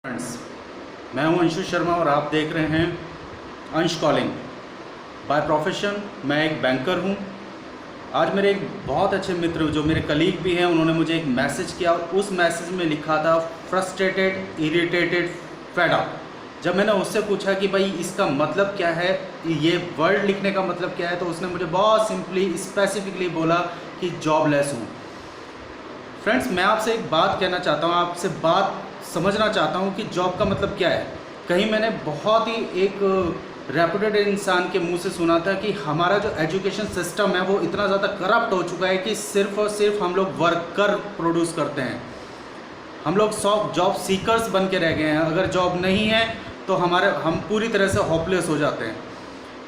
Friends, मैं हूं अंशु शर्मा और आप देख रहे हैं अंश कॉलिंग। बाय प्रोफेशन मैं एक बैंकर हूं। आज मेरे एक बहुत अच्छे मित्र जो मेरे कलीग भी हैं, उन्होंने मुझे एक मैसेज किया और उस मैसेज में लिखा था फ्रस्ट्रेटेड, इरिटेटेड, फेड अप। जब मैंने उससे पूछा कि भाई इसका मतलब क्या है, ये वर्ड लिखने का मतलब क्या है, तो उसने मुझे बहुत सिंपली स्पेसिफिकली बोला कि जॉबलेस हूँ। फ्रेंड्स, मैं आपसे एक बात कहना चाहता हूँ, आपसे बात समझना चाहता हूँ कि जॉब का मतलब क्या है। कहीं मैंने बहुत ही एक रेपुटेड इंसान के मुंह से सुना था कि हमारा जो एजुकेशन सिस्टम है वो इतना ज़्यादा करप्ट हो चुका है कि सिर्फ और सिर्फ हम लोग वर्कर प्रोड्यूस करते हैं। हम लोग सब जॉब सीकर्स बन के रह गए हैं। अगर जॉब नहीं है तो हम पूरी तरह से होपलेस हो जाते हैं।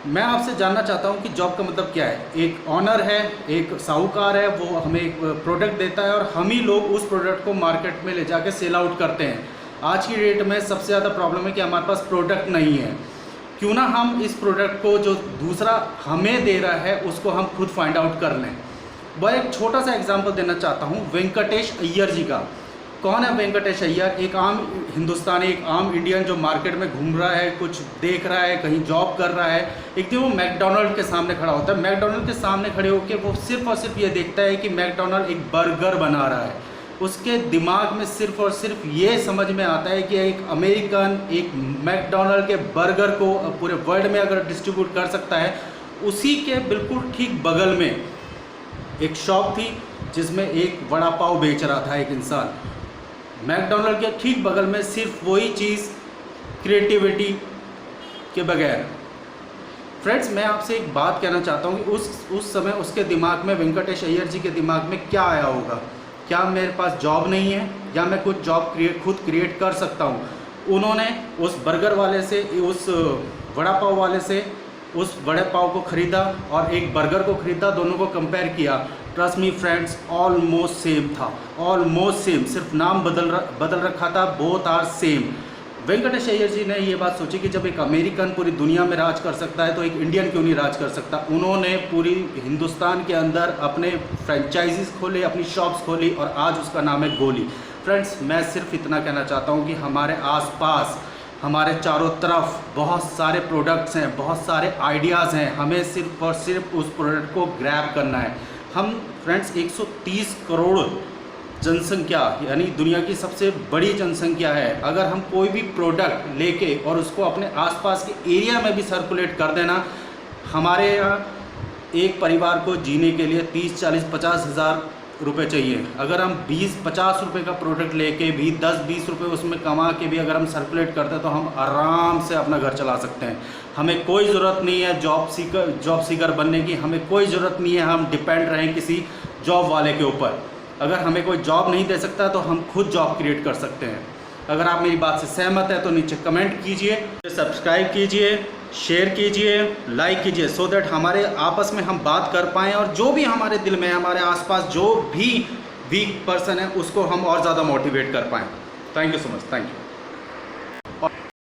मैं आपसे जानना चाहता हूं कि जॉब का मतलब क्या है। एक ऑनर है, एक साहूकार है, वो हमें एक प्रोडक्ट देता है और हम ही लोग उस प्रोडक्ट को मार्केट में ले जाके सेल आउट करते हैं। आज की डेट में सबसे ज़्यादा प्रॉब्लम है कि हमारे पास प्रोडक्ट नहीं है। क्यों ना हम इस प्रोडक्ट को जो दूसरा हमें दे रहा है उसको हम खुद फाइंड आउट कर लें। वह एक छोटा सा एग्जाम्पल देना चाहता हूँ वेंकटेश अय्यर जी का। कौन है वेंकटेश अय्यर? एक आम हिंदुस्तानी, एक आम इंडियन जो मार्केट में घूम रहा है, कुछ देख रहा है, कहीं जॉब कर रहा है। एक दिन वो मैकडोनल्ड के सामने खड़ा होता है। मैकडोनल्ड के सामने खड़े होकर वो सिर्फ और सिर्फ ये देखता है कि मैकडोनल्ड एक बर्गर बना रहा है। उसके दिमाग में सिर्फ और सिर्फ ये समझ में आता है कि एक अमेरिकन एक मैकडोनल्ड के बर्गर को पूरे वर्ल्ड में अगर डिस्ट्रीब्यूट कर सकता है। उसी के बिल्कुल ठीक बगल में एक शॉप थी जिसमें एक वड़ा पाव बेच रहा था एक इंसान। मैकडोनल्ड के ठीक बगल में सिर्फ वही चीज़ क्रिएटिविटी के बगैर। फ्रेंड्स, मैं आपसे एक बात कहना चाहता हूँ कि उस समय उसके दिमाग में, वेंकटेश अय्यर जी के दिमाग में क्या आया होगा? क्या मेरे पास जॉब नहीं है या मैं कुछ जॉब खुद क्रिएट कर सकता हूँ? उन्होंने उस बर्गर वाले से, उस वड़ा पाव वाले से उस वड़े पाव को ख़रीदा और एक बर्गर को ख़रीदा, दोनों को कंपेयर किया। Trust me friends, almost same था, ऑलमोस्ट सेम, सिर्फ नाम बदल रखा था। Both are same. Venkatesh Iyer ji ने ये बात सोची कि जब एक अमेरिकन पूरी दुनिया में राज कर सकता है तो एक इंडियन क्यों नहीं राज कर सकता। उन्होंने पूरी हिंदुस्तान के अंदर अपने फ्रेंचाइजीज खोले, अपनी शॉप्स खोली और आज उसका नाम है गोली। फ्रेंड्स, मैं सिर्फ इतना कहना चाहता हूँ कि हमारे आसपास, हमारे चारों तरफ बहुत सारे प्रोडक्ट्स हैं, बहुत सारे आइडियाज़ हैं। हमें सिर्फ और सिर्फ उस प्रोडक्ट को ग्रैब करना है। हम फ्रेंड्स 130 करोड़ जनसंख्या, यानी दुनिया की सबसे बड़ी जनसंख्या है। अगर हम कोई भी प्रोडक्ट लेके और उसको अपने आसपास के एरिया में भी सर्कुलेट कर देना, हमारे यहाँ एक परिवार को जीने के लिए 30, 40, 50 हज़ार रुपये चाहिए। अगर हम 20-50 रुपये का प्रोडक्ट लेके भी 10-20 रुपये उसमें कमा के भी अगर हम सर्कुलेट करते हैं तो हम आराम से अपना घर चला सकते हैं। हमें कोई ज़रूरत नहीं है जॉब सीकर बनने की। हमें कोई ज़रूरत नहीं है हम डिपेंड रहें किसी जॉब वाले के ऊपर। अगर हमें कोई जॉब नहीं दे सकता तो हम खुद जॉब क्रिएट कर सकते हैं। अगर आप मेरी बात से सहमत है तो नीचे कमेंट कीजिए, सब्सक्राइब कीजिए, शेयर कीजिए, लाइक कीजिए, सो दैट हमारे आपस में हम बात कर पाएँ और जो भी हमारे दिल में है, हमारे आसपास जो भी वीक पर्सन है, उसको हम और ज़्यादा मोटिवेट कर पाएँ। Thank you so much. Thank you.